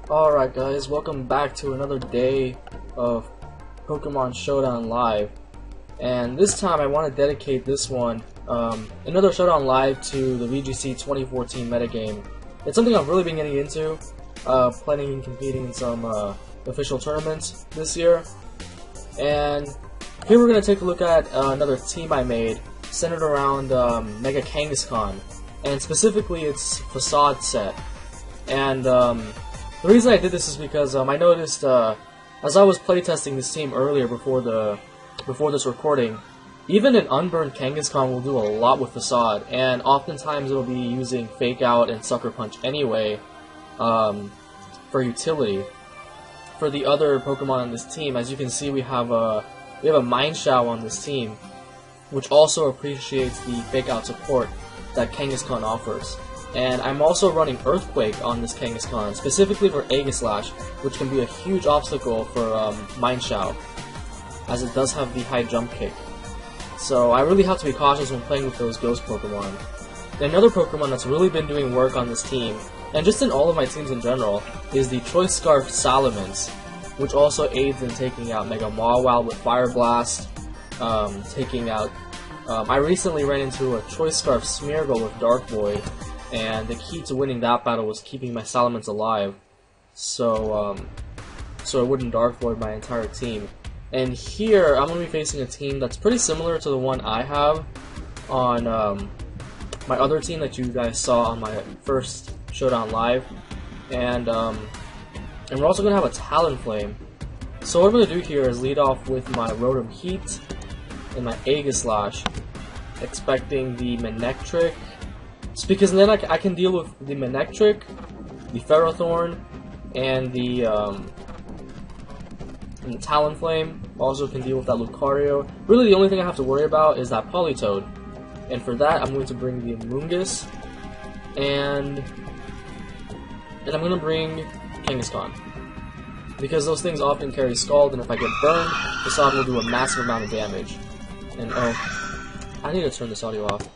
Alright guys, welcome back to another day of Pokemon Showdown Live. And this time I want to dedicate this one, another Showdown Live, to the VGC 2014 metagame. It's something I've really been getting into, planning and competing in some official tournaments this year. And here we're going to take a look at another team I made, centered around Mega Kangaskhan, and specifically its Facade set. And the reason I did this is because I noticed as I was playtesting this team earlier before this recording, even an unburned Kangaskhan will do a lot with Facade, and oftentimes it'll be using Fake Out and Sucker Punch anyway for utility. For the other Pokemon on this team, as you can see, we have a Mineshaw on this team, which also appreciates the Fake Out support that Kangaskhan offers. And I'm also running Earthquake on this Kangaskhan, specifically for Aegislash, which can be a huge obstacle for Mineshaw, as it does have the high jump kick. So I really have to be cautious when playing with those Ghost Pokemon. And another Pokemon that's really been doing work on this team, and just in all of my teams in general, is the Choice Scarf Salamence, which also aids in taking out Mega Mawile with Fire Blast, taking out... I recently ran into a Choice Scarf Smeargle with Dark Void, and the key to winning that battle was keeping my Salamence alive, so it wouldn't Dark Void my entire team. And here, I'm going to be facing a team that's pretty similar to the one I have on my other team that you guys saw on my first Showdown Live, and we're also going to have a Talonflame. So what I'm going to do here is lead off with my Rotom Heat and my Aegislash, expecting the Manectric. It's because then I can deal with the Manectric, the Ferrothorn, and the Talonflame. Also can deal with that Lucario. Really, the only thing I have to worry about is that Politoed. And for that, I'm going to bring the Amoonguss, and I'm going to bring Kangaskhan, because those things often carry Scald, and if I get burned, the Facade will do a massive amount of damage. And oh, I need to turn this audio off.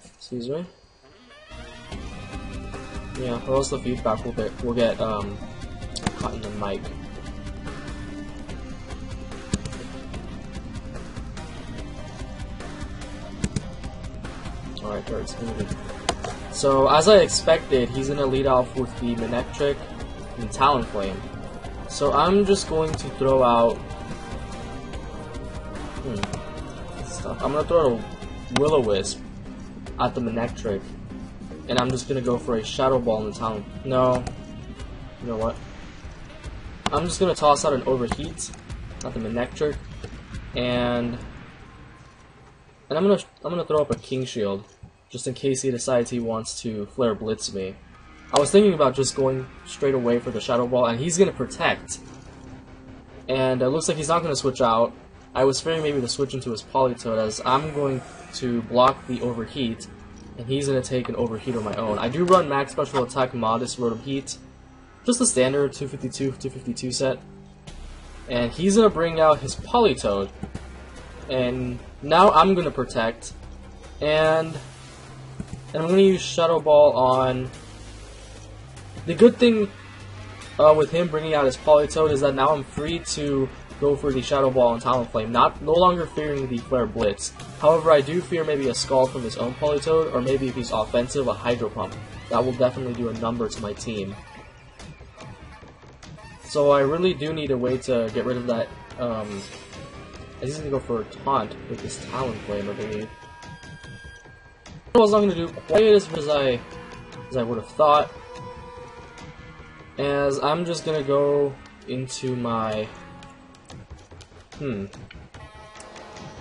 Excuse me. Yeah, or else the feedback will get caught in the mic. Alright, there it's muted. So, as I expected, he's gonna lead off with the Manectric and Talonflame. So I'm just going to throw out stuff. I'm gonna throw a Will-O-Wisp at the Manectric, and I'm just gonna go for a Shadow Ball in the Talon. No, you know what? I'm just gonna toss out an Overheat at the Manectric, and I'm gonna throw up a King Shield just in case he decides he wants to Flare Blitz me. I was thinking about just going straight away for the Shadow Ball, and he's gonna Protect, and it looks like he's not gonna switch out. I was fearing maybe to switch into his Politoed, as I'm going to block the Overheat, and he's going to take an Overheat of my own. I do run Max Special Attack Modest Rotom Heat, just the standard 252 set, and he's going to bring out his Politoed, and now I'm going to Protect, and I'm going to use Shadow Ball on... The good thing with him bringing out his Politoed is that now I'm free to go for the Shadow Ball and Talonflame, no longer fearing the Flare Blitz. However, I do fear maybe a Scald from his own Politoed, or maybe if he's offensive, a Hydro Pump. That will definitely do a number to my team. So I really do need a way to get rid of that. He's going to go for a Taunt with this Talonflame, I believe. I was not going to do quite as I would have thought, as I'm just going to go into my... The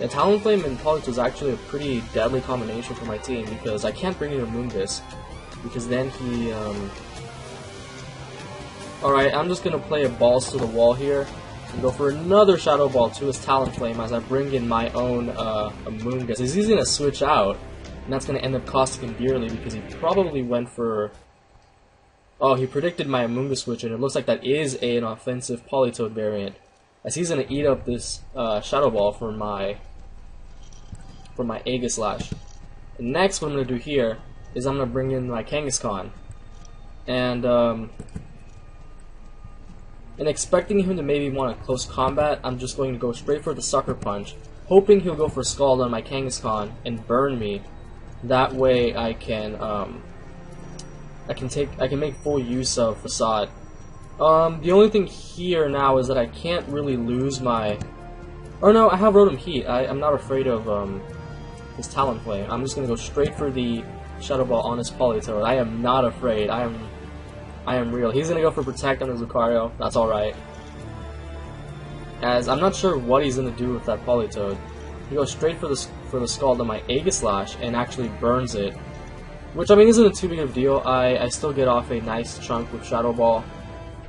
Talonflame and Politoed is actually a pretty deadly combination for my team, because I can't bring in Amoonguss, because then he, Alright, I'm just gonna play a Balls to the Wall here, and go for another Shadow Ball to his Talonflame as I bring in my own, Amoonguss. He's gonna switch out, and that's gonna end up costing him dearly, because he probably went for... Oh, he predicted my Amoonguss switch, and it looks like that is an offensive Politoed variant, as he's gonna eat up this Shadow Ball for my Aegislash. And next, what I'm gonna do here is I'm gonna bring in my Kangaskhan, and and expecting him to maybe want a close combat, I'm just going to go straight for the sucker punch, hoping he'll go for Scald on my Kangaskhan and burn me. That way I can make full use of Facade. The only thing here now is that I can't really lose my... Or no, I have Rotom Heat. I'm not afraid of his Talonflame. I'm just gonna go straight for the Shadow Ball on his Politoed. I am not afraid. I am real. He's gonna go for Protect on his Lucario. That's alright. As I'm not sure what he's gonna do with that Politoed. He goes straight for the Scald on my Aegislash and actually burns it. Which, I mean, isn't too big of a deal. I still get off a nice chunk with Shadow Ball.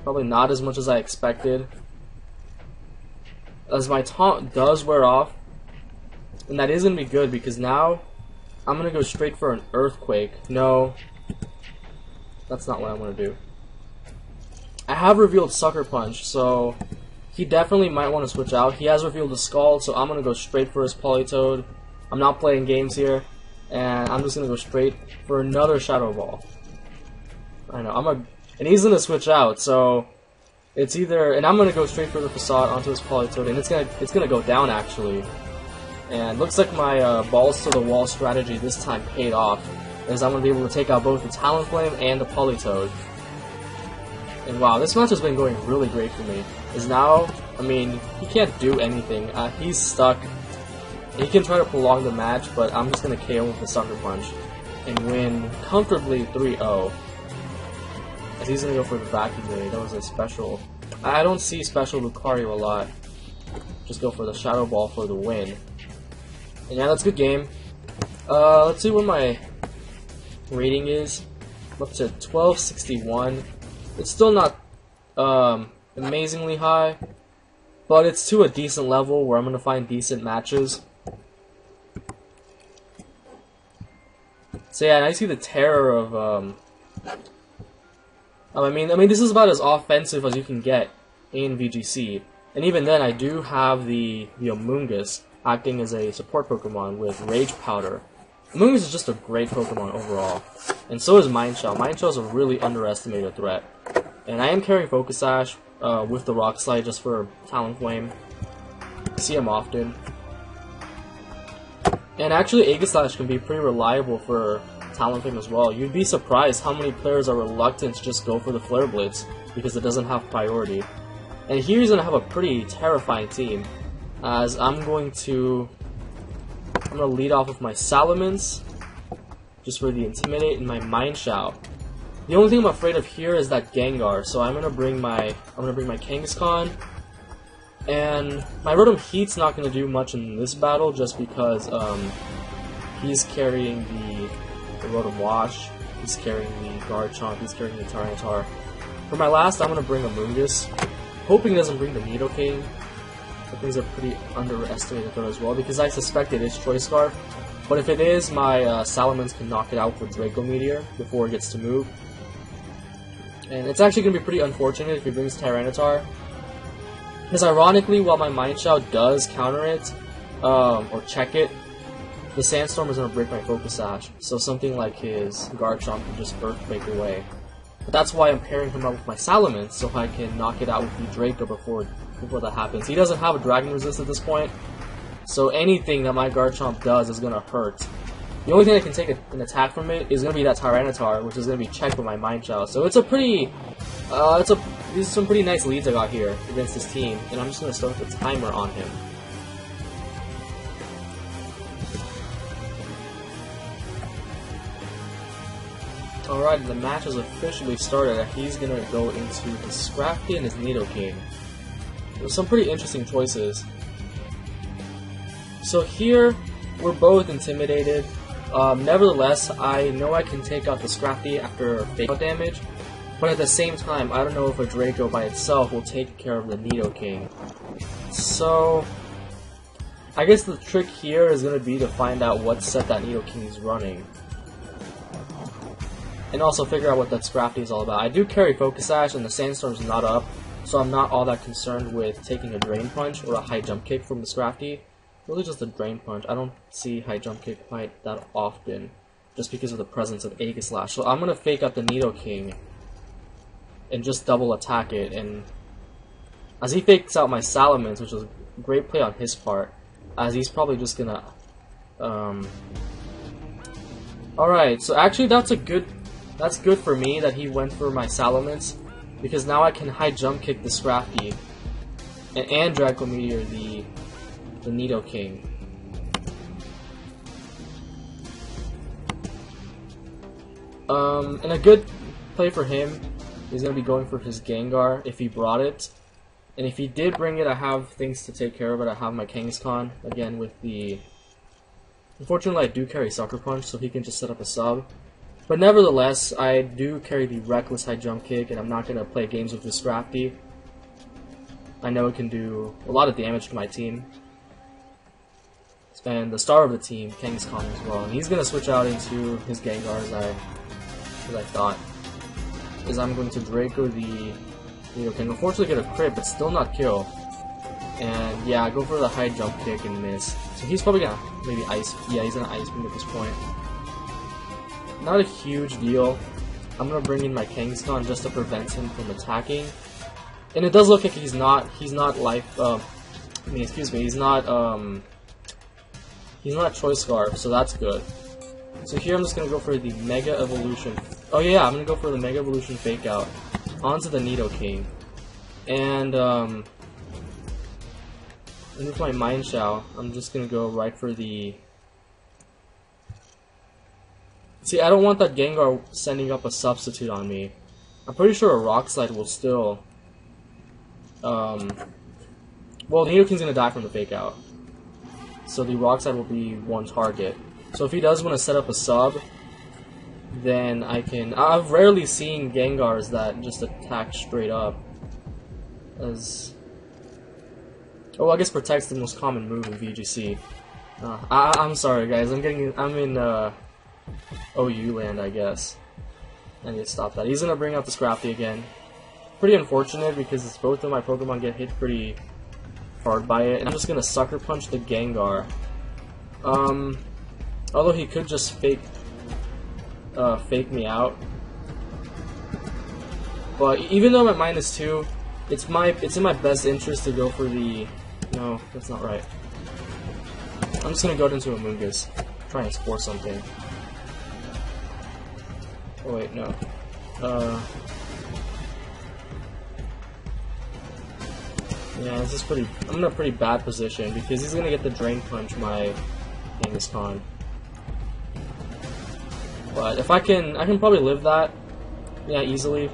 Probably not as much as I expected. As my taunt does wear off. And that is going to be good because now I'm going to go straight for an Earthquake. No. That's not what I'm going to do. I have revealed Sucker Punch, so he definitely might want to switch out. He has revealed the Scald, so I'm going to go straight for his Politoed. I'm not playing games here. And I'm just going to go straight for another Shadow Ball. I know, and he's going to switch out, so it's either, and I'm going to go straight for the Facade onto his Politoed, and it's gonna go down actually. And looks like my balls to the wall strategy this time paid off, as I'm going to be able to take out both the Talonflame and the Politoed. And wow, this match has been going really great for me. Is now, I mean, he can't do anything. He's stuck. He can try to prolong the match, but I'm just going to KO with the Sucker Punch and win comfortably 3-0. As he's going to go for the Vacuum Blade. That was a special. I don't see special Lucario a lot. Just go for the Shadow Ball for the win. And yeah, that's a good game. Let's see what my rating is. I'm up to 1261. It's still not amazingly high, but it's to a decent level where I'm going to find decent matches. So yeah, and I see the terror of I mean this is about as offensive as you can get in VGC. And even then I do have the Amoonguss acting as a support Pokemon with Rage Powder. Amoonguss is just a great Pokemon overall. And so is Mindshell. Mindshell is a really underestimated threat. And I am carrying Focus Sash with the Rock Slide just for Talonflame. See him often. And actually, Aegislash can be pretty reliable for Talonflame as well. You'd be surprised how many players are reluctant to just go for the Flare Blitz because it doesn't have priority. And here he's going to have a pretty terrifying team, as I'm going to lead off with my Salamence, just for the Intimidate, and my Mindshell. The only thing I'm afraid of here is that Gengar, so I'm going to bring my Kangaskhan. And my Rotom Heat's not going to do much in this battle just because he's carrying the Rotom Wash, he's carrying the Garchomp, he's carrying the Tyranitar. For my last, I'm going to bring Amoonguss, hoping he doesn't bring the Nidoking. I think he's a pretty underestimated threat as well because I suspect it is Choice Scarf. But if it is, my Salamence can knock it out with Draco Meteor before it gets to move. And it's actually going to be pretty unfortunate if he brings Tyranitar. Because ironically, while my Mindshell does counter it, or check it, the Sandstorm is going to break my Focus Sash, so something like his Garchomp can just Earthquake away. But that's why I'm pairing him up with my Salamence, so I can knock it out with the Draco before that happens. He doesn't have a Dragon Resist at this point, so anything that my Garchomp does is going to hurt. The only thing that can take an attack from it is going to be that Tyranitar, which is going to be checked with my Mindshell. So it's a pretty, these are some pretty nice leads I got here against this team, and I'm just going to start the timer on him. Alright, the match has officially started. He's going to go into his Scrafty and his Nidoking. There's some pretty interesting choices. So here, we're both intimidated. Nevertheless, I know I can take out the Scrafty after fake out damage, but at the same time, I don't know if a Draco by itself will take care of the Nidoking. So, I guess the trick here is going to be to find out what set that Nidoking is running. And also figure out what that Scrafty is all about. I do carry Focus Sash and the Sandstorm's not up, so I'm not all that concerned with taking a Drain Punch or a High Jump Kick from the Scrafty. Really just a Drain Punch. I don't see High Jump Kick quite that often, just because of the presence of Aegislash. So I'm going to fake out the Nidoking and just double attack it, and as he fakes out my Salamence, which was a great play on his part, as he's probably just gonna alright, so actually that's good for me that he went for my Salamence, because now I can high jump kick the Scrafty and Draco Meteor the Nidoking. And a good play for him is going to be going for his Gengar if he brought it. And if he did bring it, I have things to take care of it. I have my Kangaskhan, again with the... Unfortunately, I do carry Sucker Punch, so he can just set up a sub. But nevertheless, I do carry the Reckless High Jump Kick, and I'm not going to play games with this Scrafty. I know it can do a lot of damage to my team. And the star of the team, Kangaskhan as well. And he's going to switch out into his Gengar as I thought. Is I'm going to Draco the Nidoking. Unfortunately get a crit, but still not kill. And yeah, I go for the high jump kick and miss. So he's probably gonna maybe ice. Yeah, he's gonna ice me at this point. Not a huge deal. I'm gonna bring in my Kangaskhan just to prevent him from attacking. And it does look like he's not life. He's not Choice Scarf, so that's good. So here I'm just gonna go for the Mega Evolution. Oh yeah, I'm gonna go for the Mega Evolution Fake Out onto the Nidoking. And with my Mind Shell, I'm just gonna go right for the... See, I don't want that Gengar sending up a substitute on me. I'm pretty sure a Rock Slide will still... Well, the Nidoking's gonna die from the Fake Out. So the Rock Slide will be one target. So if he does want to set up a sub, then I can... I've rarely seen Gengars that just attack straight up. As... Oh, I guess Protect's the most common move in VGC. I'm sorry guys, I'm in OU land, I guess. I need to stop that. He's gonna bring out the Scrafty again. Pretty unfortunate because both of my Pokemon get hit pretty hard by it, and I'm just gonna Sucker Punch the Gengar. Although he could just fake me out. But even though I'm at -2, it's in my best interest to go for the... No, that's not right. I'm just gonna go into Amoonguss, try and score something. Oh wait, no. Yeah, this is pretty... I'm in a pretty bad position because he's gonna get the Drain Punch my Kangaskhan. But if I can probably live that, yeah, easily,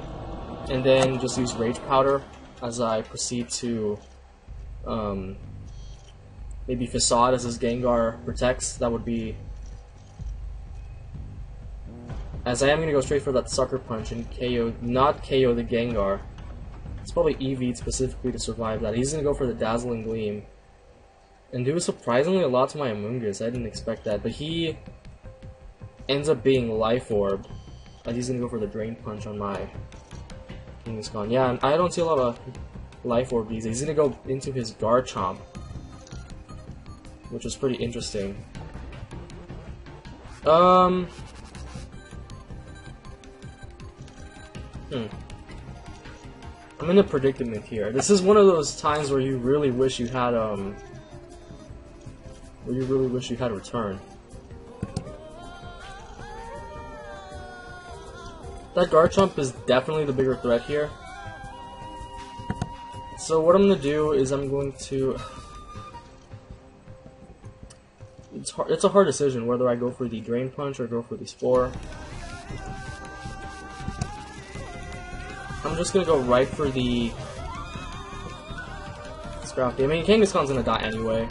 and then just use Rage Powder as I proceed to, maybe Facade as his Gengar protects. That would be... As I am gonna go straight for that Sucker Punch and KO, not KO the Gengar. It's probably EV'd specifically to survive that. He's gonna go for the Dazzling Gleam and do surprisingly a lot to my Amoonguss. I didn't expect that, but he ends up being Life Orb, as he's gonna go for the Drain Punch on my Kangaskhan. Yeah, I don't see a lot of Life Orb these days. He's gonna go into his Garchomp, which is pretty interesting. I'm in a predicament here. This is one of those times where you really wish you had Return. That Garchomp is definitely the bigger threat here. So what I'm gonna do is I'm going to... It's a hard decision whether I go for the Drain Punch or go for the Spore. I'm just gonna go right for the Scrafty. I mean, Kangaskhan's gonna die anyway.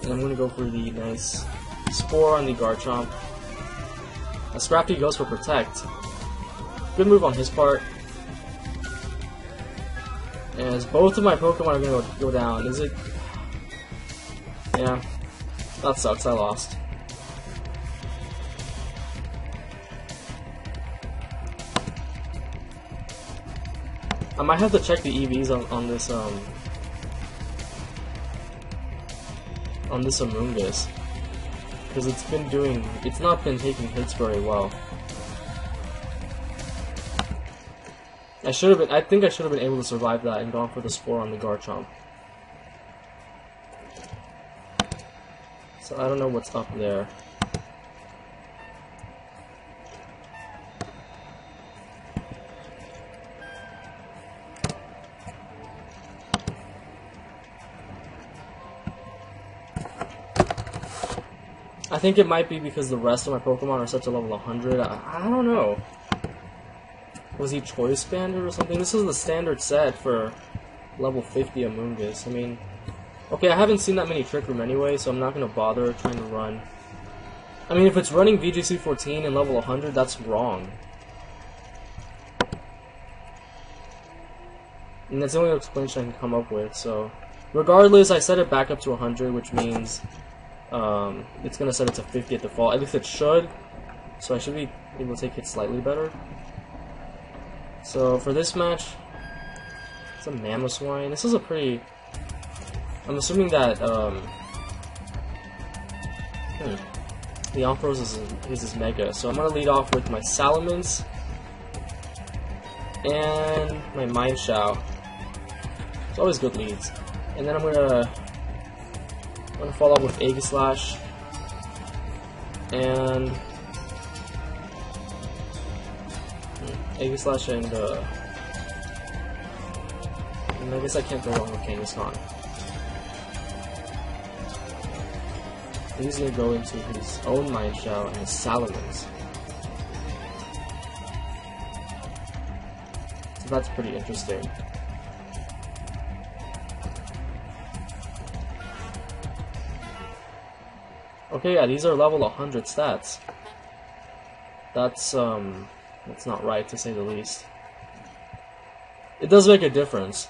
And I'm gonna go for the nice Spore on the Garchomp. A Scrafty goes for Protect. Good move on his part. As both of my Pokemon are gonna go down. Is it? Yeah. That sucks, I lost. I might have to check the EVs on this Amoonguss, because it's not been taking hits very well. I think I should have been able to survive that and gone for the Spore on the Garchomp. So I don't know what's up there. I think it might be because the rest of my Pokemon are set to level 100. I don't know. Was he Choice Banded or something? This is the standard set for level 50 Amoonguss. I mean, okay, I haven't seen that many Trick Room anyway, so I'm not going to bother trying to run. I mean, if it's running VGC 14 and level 100, that's wrong. And that's the only explanation I can come up with, so... Regardless, I set it back up to 100, which means... it's going to set it to 50 at default. At least it should. So I should be able to take it slightly better. So for this match, it's a Mamoswine. This is a pretty... I'm assuming that the Ampharos is his Mega. So I'm going to lead off with my Salamence and my Mineshaw. It's always good leads. And then I'm gonna follow up with Aegislash and I guess I can't go wrong with Kangaskhan. He's gonna go into his own Mineshaw and his Salamence. So that's pretty interesting. Okay, yeah, these are level 100 stats. That's not right, to say the least. It does make a difference,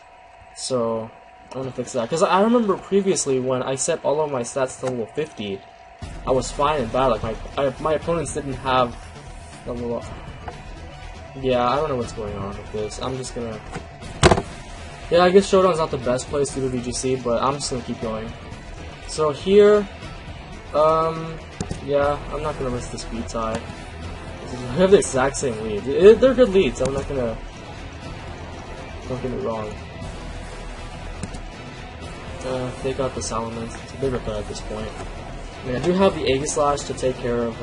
so I want to fix that. Because I remember previously when I set all of my stats to level 50, I was fine in battle. Like my opponents didn't have level up. Yeah, I don't know what's going on with this. I'm just gonna... Yeah, I guess Showdown's not the best place to do VGC, but I'm just gonna keep going. So here... yeah, I'm not gonna risk the speed tie. We have the exact same lead. They're good leads, I'm not gonna... Don't get me wrong. They got the Salamence. It's a bigger threat at this point. I mean, I do have the Aegislash to take care of,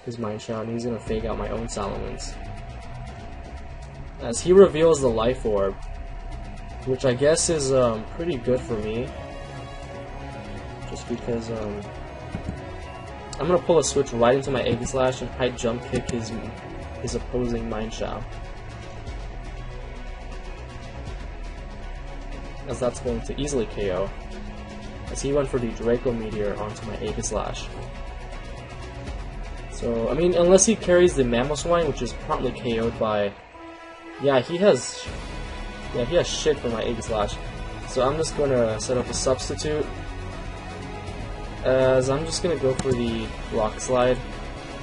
his Mineshaw, and he's gonna fake out my own Salamence. As he reveals the Life Orb, which I guess is, pretty good for me. Just because, I'm gonna pull a switch right into my Aegislash and high jump kick his opposing Mineshaw. As that's going to easily KO. As he went for the Draco Meteor onto my Aegislash. So, I mean, unless he carries the Mamoswine, which is promptly KO'd by... Yeah, he has shit for my Aegislash. So I'm just gonna set up a substitute. As I'm just gonna go for the Rock Slide.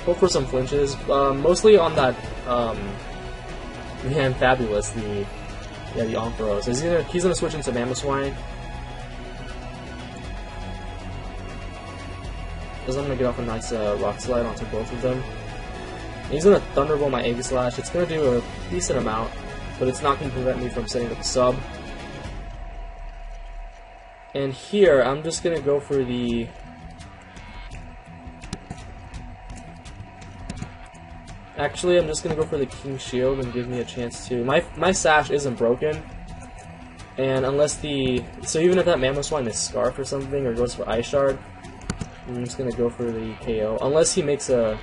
Hope for some flinches. Mostly on that, man, Fabulous, the Ampharos. He's gonna switch into Mamoswine. Because I'm gonna get off a nice Rock Slide onto both of them. And he's gonna Thunderbolt my Aegislash. It's gonna do a decent amount, but it's not gonna prevent me from setting up a sub. And here, I'm just gonna go for the... Actually, I'm just gonna go for the King Shield and give me a chance to... My Sash isn't broken, and unless the... So even if that Mamoswine is Scarf or something, or goes for Ice Shard, I'm just gonna go for the KO. Unless he makes a...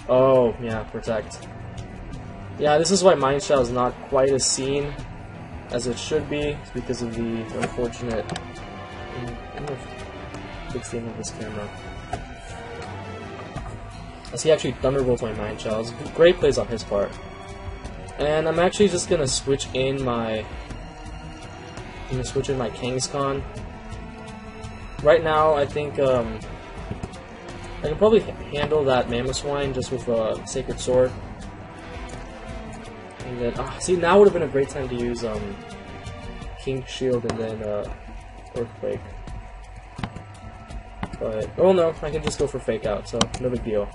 Oh, yeah, Protect. Yeah, this is why Mineshaw is not quite as seen as it should be. It's because of the unfortunate... I'm gonna fix the end of this camera. As he actually Thunderbolts my Mineshaw. Great plays on his part. And I'm actually just gonna switch in my... Kangaskhan. Right now, I think I can probably handle that Mamoswine just with a Sacred Sword. And then, see, now would have been a great time to use King Shield and then Earthquake. But, oh no, I can just go for Fake Out, so no big deal.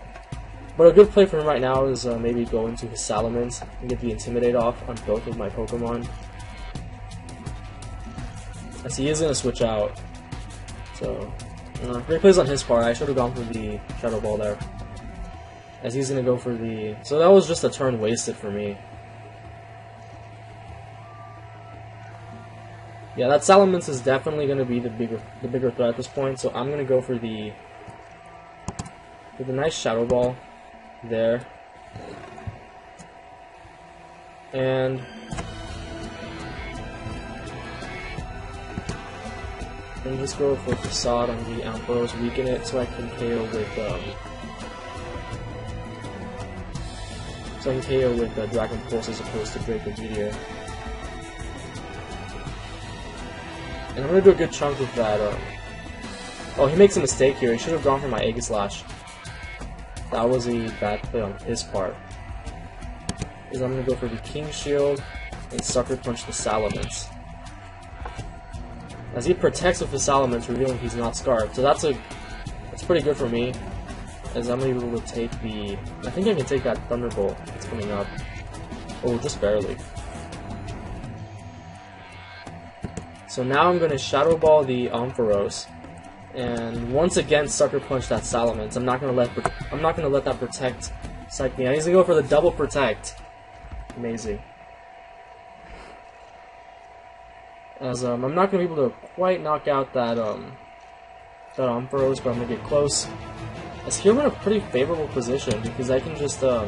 But a good play for him right now is maybe go into his Salamence and get the Intimidate off on both of my Pokemon. As he is going to switch out. So, great plays on his part. I should have gone for the Shadow Ball there. As he's going to go for the... So that was just a turn wasted for me. Yeah, that Salamence is definitely going to be the bigger threat at this point. So I'm going to go for the... with a nice Shadow Ball there. And... and just go for Facade on the Amoonguss, weaken it so I can KO with Dragon Pulse as opposed to Draco Meteor. And I'm gonna do a good chunk with that. Oh, he makes a mistake here. He should have gone for my Aegislash. That was a bad play on his part. Because I'm gonna go for the King Shield and Sucker Punch the Salamence. As he protects with the Salamence, revealing he's not Scarfed. So that's pretty good for me. As I'm able to take the... I think I can take that Thunderbolt that's coming up. Oh, just barely. So now I'm going to Shadow Ball the Amoonguss, and once again Sucker Punch that Salamence. I'm not going to let that Protect psych me out. He's going to go for the double Protect. Amazing. As I'm not going to be able to quite knock out that Amoonguss, but I'm going to get close. As here I'm in a pretty favorable position because I can just I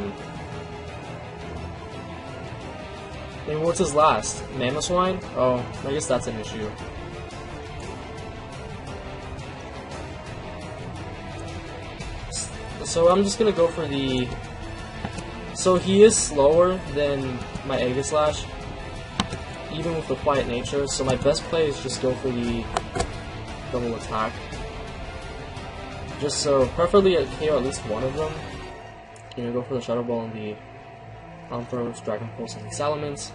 mean, what's his last? Mamoswine? Oh, I guess that's an issue. So I'm just gonna go for the... So he is slower than my Aegislash, even with the quiet nature, so my best play is just go for the double attack. Just so, preferably KO at least one of them. You know, go for the Shadow Ball and the Amoonguss, Dragon Pulse, and the Salamence.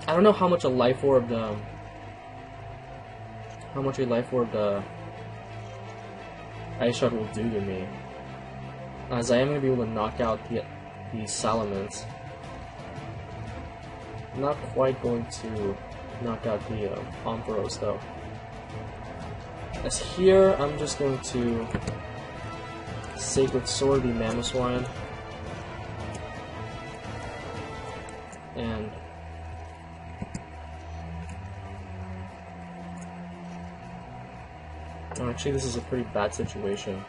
I don't know how much a Life Orb Ice Shard will do to me, as I am going to be able to knock out the Salamence. I'm not quite going to knock out the Amoonguss though. As here, I'm just going to Sacred Sword the Mamoswine, and actually this is a pretty bad situation.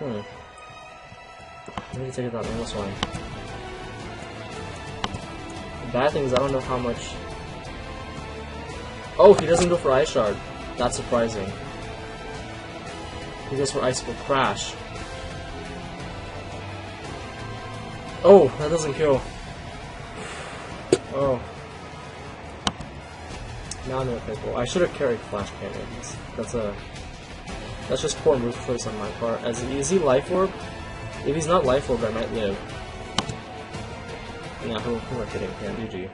I'm gonna take that Mamoswine. The bad thing is I don't know how much... Oh, he doesn't go for Ice Shard. That's surprising. He goes for Icicle Crash. Oh, that doesn't kill. Oh. Now I'm in a pickle. I should have carried Flash Cannon. That's just poor move choice on my part. Is he Life Orb? If he's not Life Orb, I might live. Yeah, who am I kidding? Yeah, GG.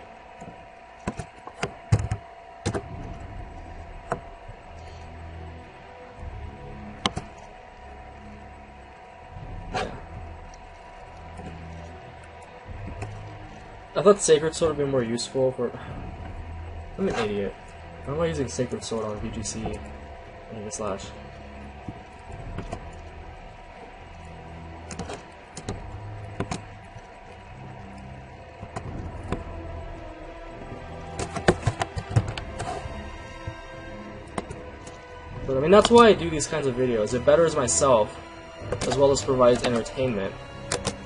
I thought Sacred Sword would be more useful for... I'm an idiot. Why am I using Sacred Sword on VGC and Aegislash? But I mean, that's why I do these kinds of videos. It betters myself, as well as provides entertainment.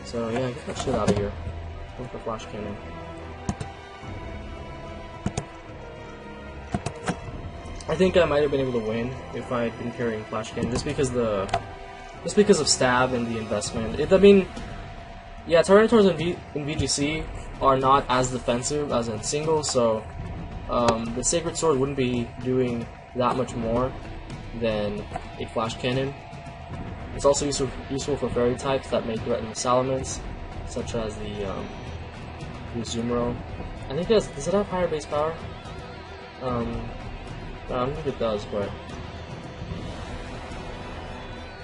So yeah, get that shit out of here. Go for Flash Cannon. I think I might have been able to win if I had been carrying Flash Cannon, just because of stab and the investment. I mean, yeah, Tyranitar's in VGC are not as defensive as in singles, so the Sacred Sword wouldn't be doing that much more than a Flash Cannon. It's also useful for fairy types that may threaten the Salamence, such as the Zumaro. I think does it have higher base power? I don't think it does, but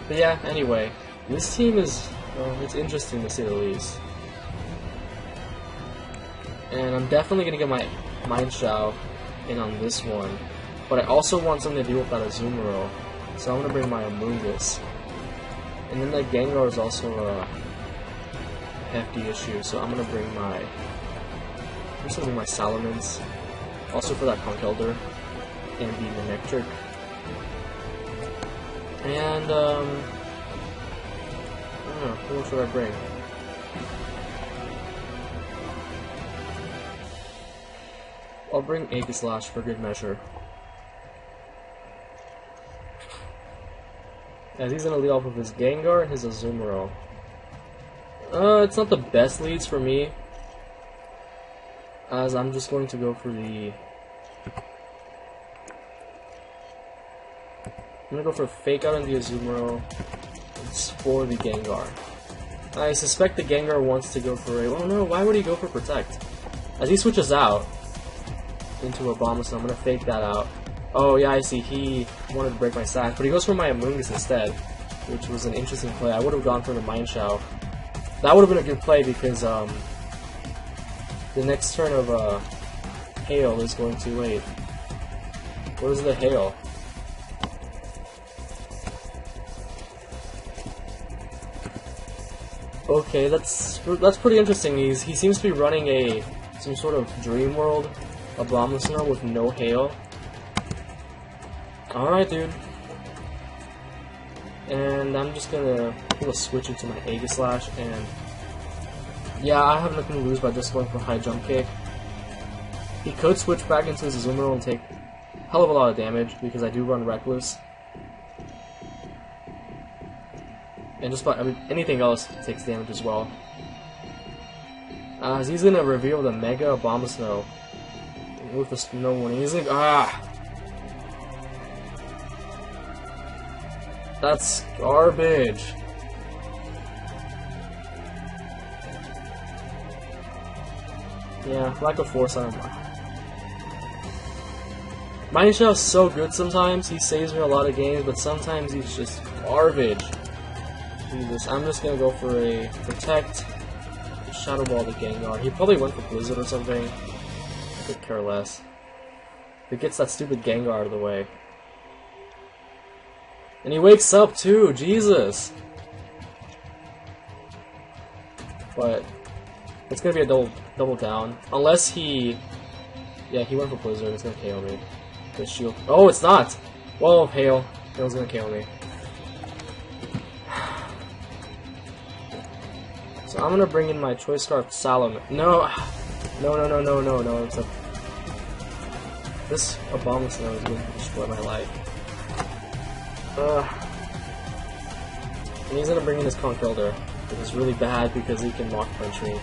But yeah, anyway, this team is, it's interesting to say the least. And I'm definitely going to get my Mind Shao in on this one. But I also want something to deal with that Azumarill. So I'm going to bring my Amoonguss. And then that Gengar is also a hefty issue, so I'm going to bring my... I'm just going to bring my Salamence. Also for that Conkeldurr. And the Manectric. And, I don't know, what should I bring? I'll bring Aegislash for good measure. As he's gonna lead off with his Gengar and his Azumarill. It's not the best leads for me, as I'm just going to go for the... I'm gonna go for a Fake Out on the Azumarill for the Gengar. I suspect the Gengar wants to go for a... Oh no, why would he go for Protect? As he switches out into a Abomasnow, I'm gonna fake that out. Oh yeah, I see, he wanted to break my sack, but he goes for my Amoonguss instead, which was an interesting play. I would have gone for the Mind Shao. That would have been a good play because the next turn of Hail is going to... Wait, what is the Hail? Okay, that's pretty interesting. He seems to be running some sort of Dream World Abomasnow with no Hail. Alright, dude. And I'm just gonna switch into my Aegislash, and yeah, I have nothing to lose by just going for High Jump Kick. He could switch back into his Azumarill and take a hell of a lot of damage because I do run Reckless. And just about anything else takes damage as well. As he's gonna reveal the Mega Abomasnow with the Snow Warning. He's gonna that's garbage. Yeah, lack of force on him. Mind Shao is so good sometimes. He saves me a lot of games, but sometimes he's just garbage. Jesus, I'm just gonna go for a Protect, Shadow Ball the Gengar. He probably went for Blizzard or something. I could care less. If it gets that stupid Gengar out of the way. And he wakes up too, Jesus! But it's gonna be a double down. Unless he... Yeah, he went for Blizzard, it's gonna KO me. The shield... Oh, it's not! Whoa, Hail. Hail's gonna KO me. So I'm gonna bring in my Choice Scarf Salamence. No! No. It's a... This Abomasnow is going to destroy my life. And he's gonna bring in his Conkeldurr, which is really bad because he can Mach Punch me.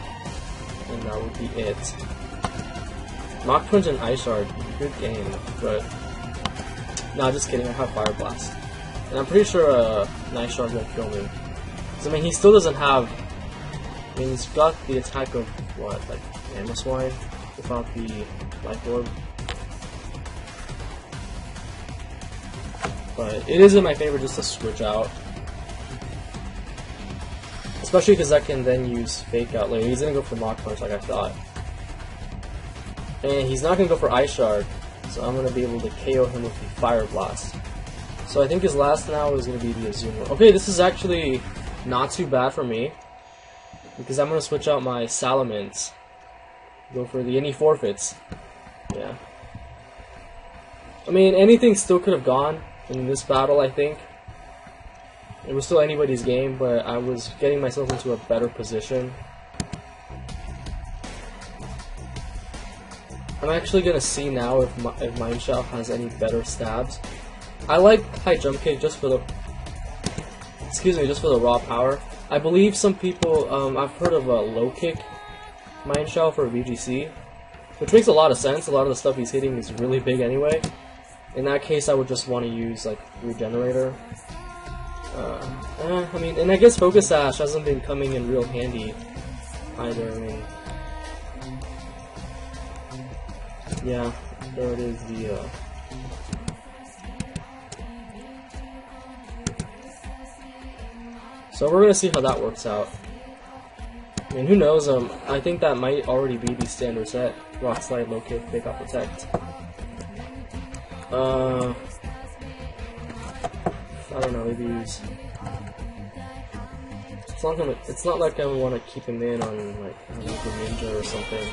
And that would be it. Mach Punch and Ice Shard, good game, but... No, just kidding, I have Fire Blast. And I'm pretty sure an Ice Shard won't kill me. So, I mean, he still doesn't have... I mean, he's got the attack of, what, like, Mamoswine without the Life Orb. But it is in my favor just to switch out. Especially because I can then use Fake Out later. He's going to go for Mach Punch like I thought. And he's not going to go for Ice Shard, so I'm going to be able to KO him with the Fire Blast. So I think his last now is going to be the Azumarill. Okay, this is actually not too bad for me, because I'm going to switch out my Salamence. Go for the any forfeits. Yeah. I mean, anything still could have gone in this battle, I think. It was still anybody's game, but I was getting myself into a better position. I'm actually gonna see now if Mind Shao has any better stabs. I like High Jump Kick just for the... Excuse me, just for the raw power. I believe some people, I've heard of a Low Kick Mind Shao for VGC, which makes a lot of sense. A lot of the stuff he's hitting is really big anyway. In that case, I would just want to use, like, Regenerator. I mean, and I guess Focus Sash hasn't been coming in real handy either. I mean, yeah, there it is, So we're gonna see how that works out. I mean, who knows? I think that might already be the standard set. Rock slide, low kick, fake out, protect. I don't know. Maybe use. It's not like I would want to keep him in on like a ninja or something.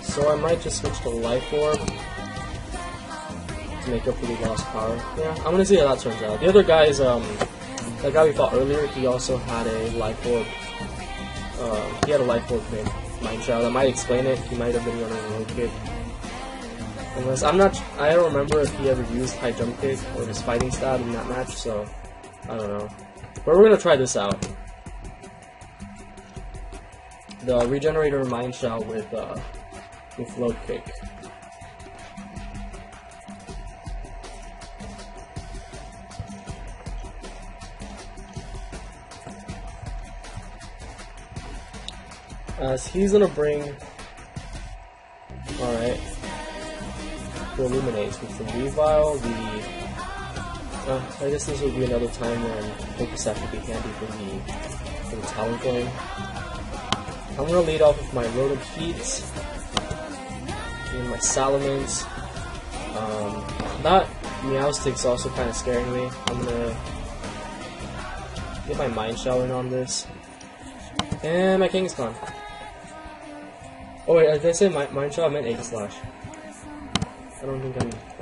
So I might just switch to Life Orb to make up for the lost power. Yeah, I'm gonna see how that turns out. The other guy is that guy we fought earlier. He also had a Life Orb. He had a Life Orb named Mind Child. That might explain it. He might have been running a low kick. Unless I don't remember if he ever used high jump kick or his fighting stab in that match. So I don't know. But we're gonna try this out. The Regenerator Mind Shell with low kick. As he's gonna bring, alright, the Illuminates with the Revile, I guess this would be another time when Focus Sack would be handy for the Talonflame. I'm gonna lead off with my Rotom Heat and my Salamence. That Meowstick's also kind of scaring me. I'm gonna get my Mind Shell in on this. And my Kangaskhan. Oh wait, did I say Mind Shell? I meant Egg Slash. I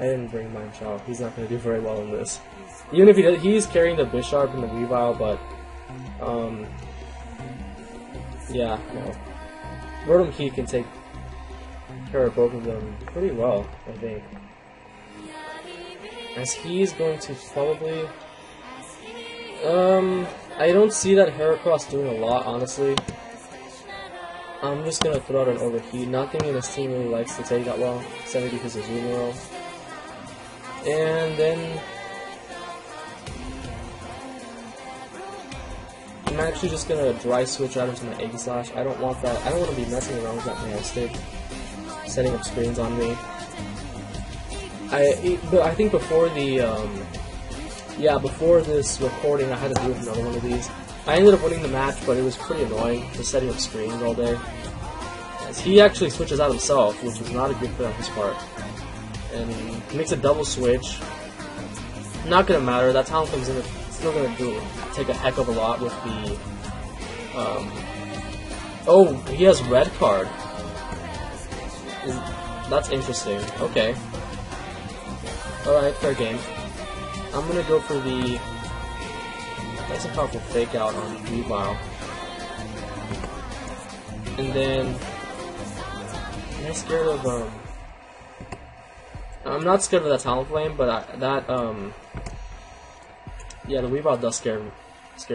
didn't bring Mind Shell. He's not gonna do very well in this. Even if he does, he's carrying the Bisharp and the Weavile, but yeah, no. Rotom Heat can take care of both of them pretty well, I think. As he's going to probably I don't see that Heracross doing a lot, honestly. I'm just gonna throw out an Overheat. Nothing in his team really likes to take that well, except maybe his Azumarill. And then I'm actually just gonna dry switch out into my Egg Slash. I don't want that. I don't want to be messing around with that Meowstick, setting up screens on me. But I think before before this recording, I had to do another one of these. I ended up winning the match, but it was pretty annoying, just setting up screens all day. As he actually switches out himself, which was not a good fit on his part. And he makes a double switch. Not gonna matter, that Talonflame's still gonna take a heck of a lot with the oh, he has red card. That's interesting. Okay. Alright, fair game. I'm gonna go for the... That's a powerful fake out on Weavile. And then... I'm scared of, I'm not scared of that Talonflame, but yeah, the Weavile does scare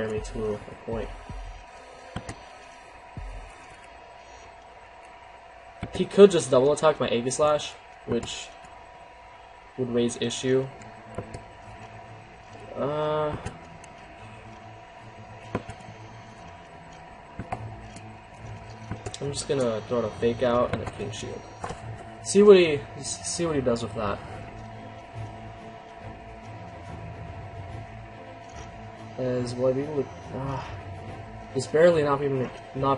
me to a point. He could just double attack my Aegislash, which would raise issue. I'm just gonna throw out a fake out and a King Shield. See what he does with that. As will I be able to? Just barely not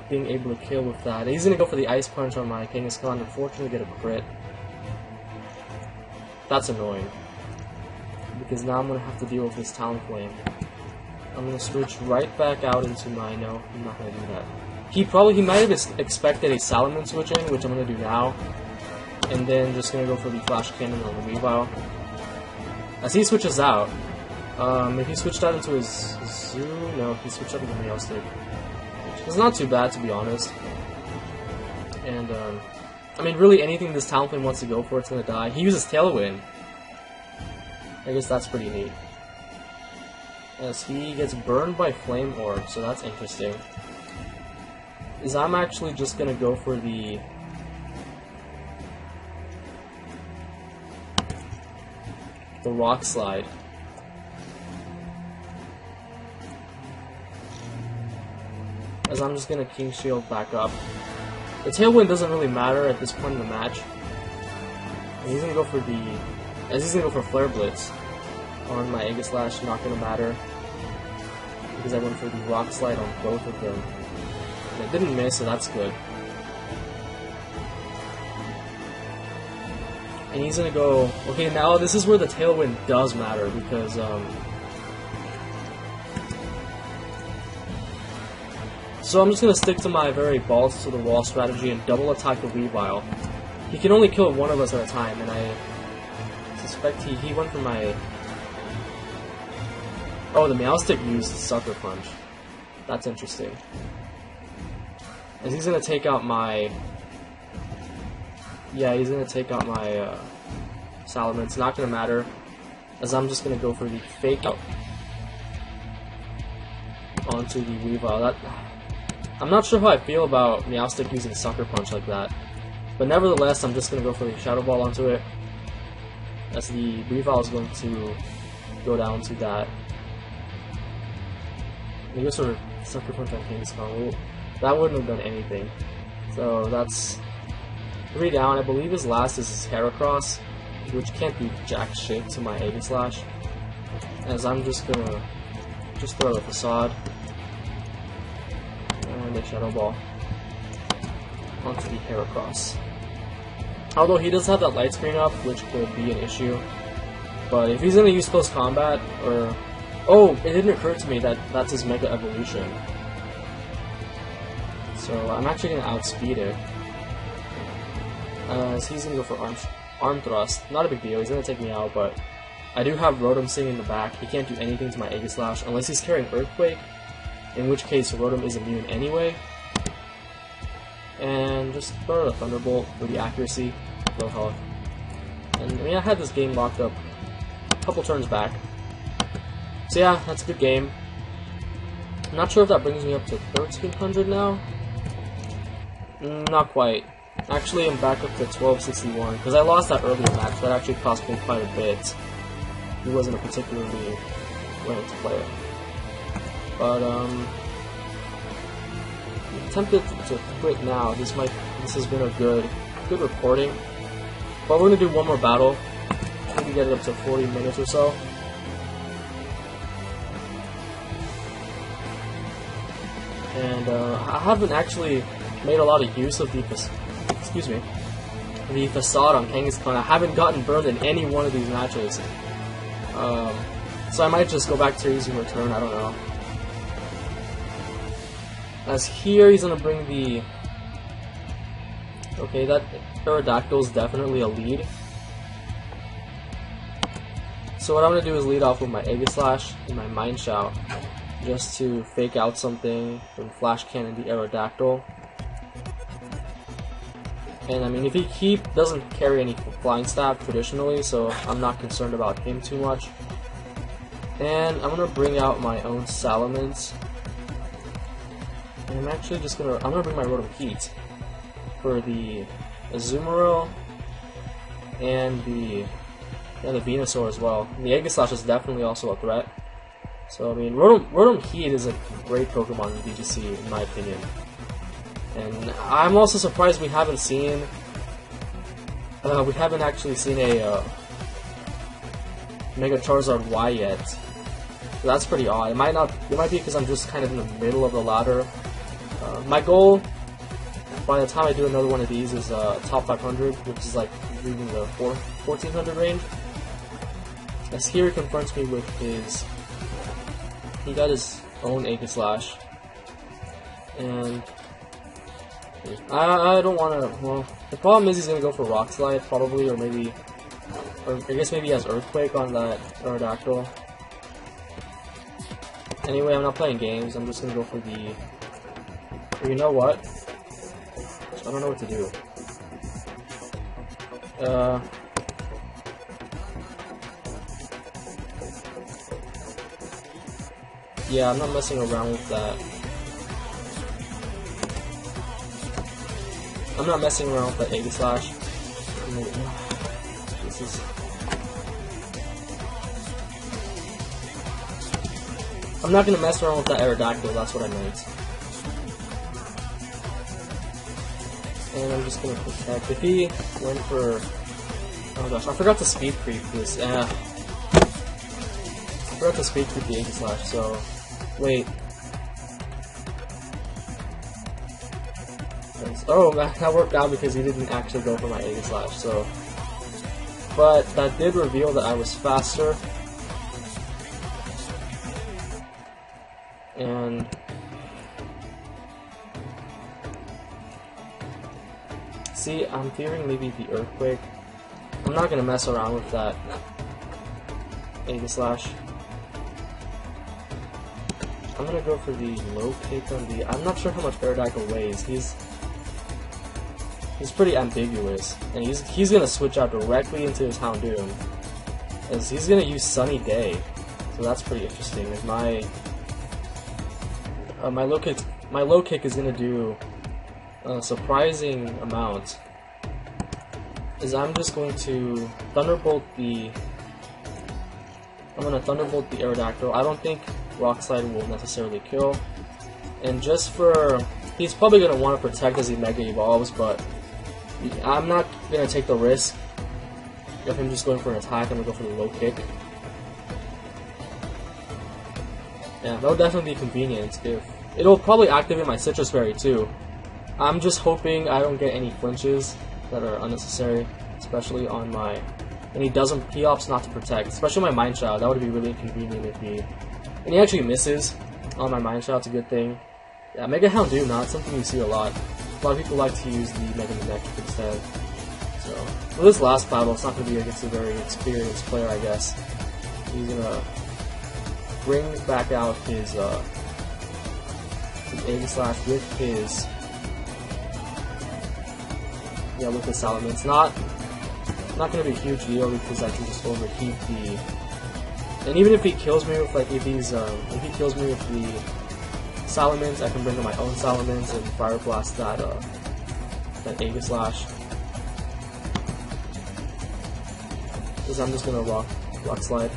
being able to kill with that. He's gonna go for the Ice Punch on my Kangaskhan. Unfortunately, get a crit. That's annoying because now I'm gonna have to deal with this Talonflame. I'm gonna switch right back out into my. No, I'm not gonna do that. He might have expected a Salamence switching, which I'm gonna do now, and then just gonna go for the Flash Cannon on the Weavile. As he switches out, if he switched out into his Zoo, no, he switched out into the Meowstick. It's not too bad, to be honest. And I mean, really anything this Talonflame wants to go for, it's gonna die. He uses Tailwind. I guess that's pretty neat. As he gets burned by Flame Orb, so that's interesting. I'm actually just gonna go for the Rock Slide. As I'm just gonna King Shield back up. The Tailwind doesn't really matter at this point in the match. And he's gonna go for Flare Blitz on my Aegislash, not gonna matter. because I went for the Rock Slide on both of them. And it didn't miss, so that's good. And he's gonna go... Okay, now this is where the Tailwind does matter, because, so I'm just gonna stick to my very balls to the wall strategy and double attack the Weavile. He can only kill one of us at a time, and I suspect he went for my... Oh, the Meowstic used Sucker Punch. That's interesting. And he's gonna take out my... Yeah, he's gonna take out my Salamence. It's not gonna matter, as I'm just gonna go for the Fake Out onto the Weavile. I'm not sure how I feel about Meowstic using Sucker Punch like that, but nevertheless, I'm just gonna go for the Shadow Ball onto it, as the Weavile is going to go down to that. Maybe sort of Sucker Punch on Kangaskhan. That wouldn't have done anything. So that's 3 down. I believe his last is his Heracross, which can't be jack shit to my Aegislash. As I'm just gonna throw the Facade and a Shadow Ball onto the Heracross. Although he does have that light screen up, which could be an issue. But if he's gonna use Close Combat, or... Oh, it didn't occur to me that that's his Mega Evolution. So I'm actually gonna outspeed it. So he's gonna go for Arm Thrust. Not a big deal, he's gonna take me out, but I do have Rotom sitting in the back. He can't do anything to my Aegislash unless he's carrying Earthquake, in which case Rotom is immune anyway. And just throw a Thunderbolt for the accuracy, low health. And I mean, I had this game locked up a couple turns back. So yeah, that's a good game. I'm not sure if that brings me up to 1300 now. Not quite. Actually, I'm back up to 1261, because I lost that earlier match. That actually cost me quite a bit. He wasn't a particularly willing to play it. But, I'm tempted to quit now. This has been a good recording. But we're gonna do one more battle. Maybe get it up to 40 minutes or so. And I haven't actually made a lot of use of the Facade on Kangaskhan. I haven't gotten burned in any one of these matches. So I might just go back to using Return, I don't know. As here, he's gonna bring the... Okay, that Aerodactyl is definitely a lead. So what I'm gonna do is lead off with my Aegislash and my Mind Shout, just to fake out something from Flash Cannon the Aerodactyl. And I mean, if he doesn't carry any Flying Stab traditionally, so I'm not concerned about him too much. And I'm gonna bring out my own Salamence. And I'm actually just gonna bring my Rotom Heat for the Azumarill and the Venusaur as well. And the Aegislash is definitely also a threat. So I mean, Rotom Heat is a great Pokemon in VGC, in my opinion. And I'm also surprised we haven't actually seen a Mega Charizard Y yet. That's pretty odd. It might be because I'm just kind of in the middle of the ladder. My goal, by the time I do another one of these, is top 500, which is like reading the 1400 range. As here he confronts me with his... He got his own Aegislash. And... I don't want to... Well, the problem is he's going to go for Rock Slide, probably, or maybe... Or I guess maybe he has Earthquake on that Aerodactyl. Anyway, I'm not playing games, I'm just going to go for the... Or you know what? I don't know what to do. Yeah, I'm not messing around with that. I'm not messing around with that Aegislash. This is... I'm not gonna mess around with that Aerodactyl, that's what I meant. And I'm just gonna protect. If he went for... Oh gosh, I forgot to speed creep this. I forgot to speed creep the Aegislash, so... Wait. Oh, that worked out because he didn't actually go for my Aegis Slash, so... But that did reveal that I was faster. And... See, I'm fearing maybe the Earthquake. I'm not gonna mess around with that Aegis Slash. I'm gonna go for the low kick on the... I'm not sure how much Aerodactyl weighs. He's pretty ambiguous, and he's gonna switch out directly into his Houndoom, as he's gonna use Sunny Day, so that's pretty interesting. As my low kick is gonna do a surprising amount. Is I'm just going to Thunderbolt the Aerodactyl. I don't think Rock Slide will necessarily kill, and just for he's probably gonna want to protect as he Mega Evolves, but I'm not gonna take the risk of him just going for an attack. I'm gonna go for the low kick. Yeah, that would definitely be convenient. If it'll probably activate my Citrus Berry too. I'm just hoping I don't get any flinches that are unnecessary, especially on my. And he opts not to protect, especially my Mind Child. That would be really inconvenient if he. And he actually misses on my Mind Child. It's a good thing. Yeah, Mega Houndoom, not something you see a lot. A lot of people like to use the Mega Electric instead. So, for this last battle, it's not going to be against a very experienced player, I guess. He's going to bring back out his Aegis Slash with his... Yeah, with his Salamence. Not going to be a huge deal because I can just overheat the... And even if he kills me with, like, if he kills me with the Salamence, I can bring in my own Salamence and Fire Blast that Aegis Slash. Because I'm just gonna rock Slide.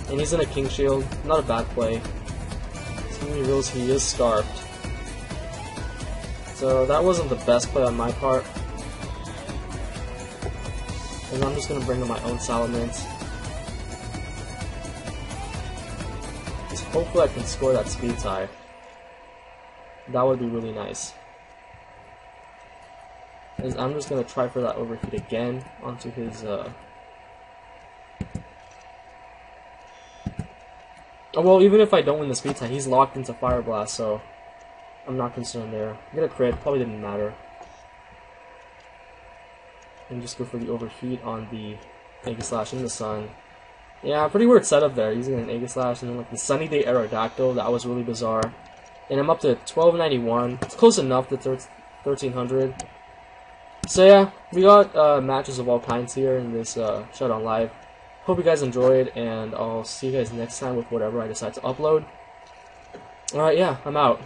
And he's in a King Shield, not a bad play. So he reveals he is Scarfed. So that wasn't the best play on my part. And I'm just gonna bring in my own Salamence. Hopefully I can score that speed tie. That would be really nice. As I'm just going to try for that overheat again onto his... Oh, well, even if I don't win the speed tie, he's locked into Fire Blast, so I'm not concerned there. I'm going to crit, probably didn't matter. And just go for the overheat on the Aegis Slash in the sun. Yeah, pretty weird setup there, using an Aegis Slash and then like the Sunny Day Aerodactyl. That was really bizarre. And I'm up to 1291. It's close enough to 1300. So yeah, we got matches of all kinds here in this Showdown Live. Hope you guys enjoyed, and I'll see you guys next time with whatever I decide to upload. Alright, yeah, I'm out.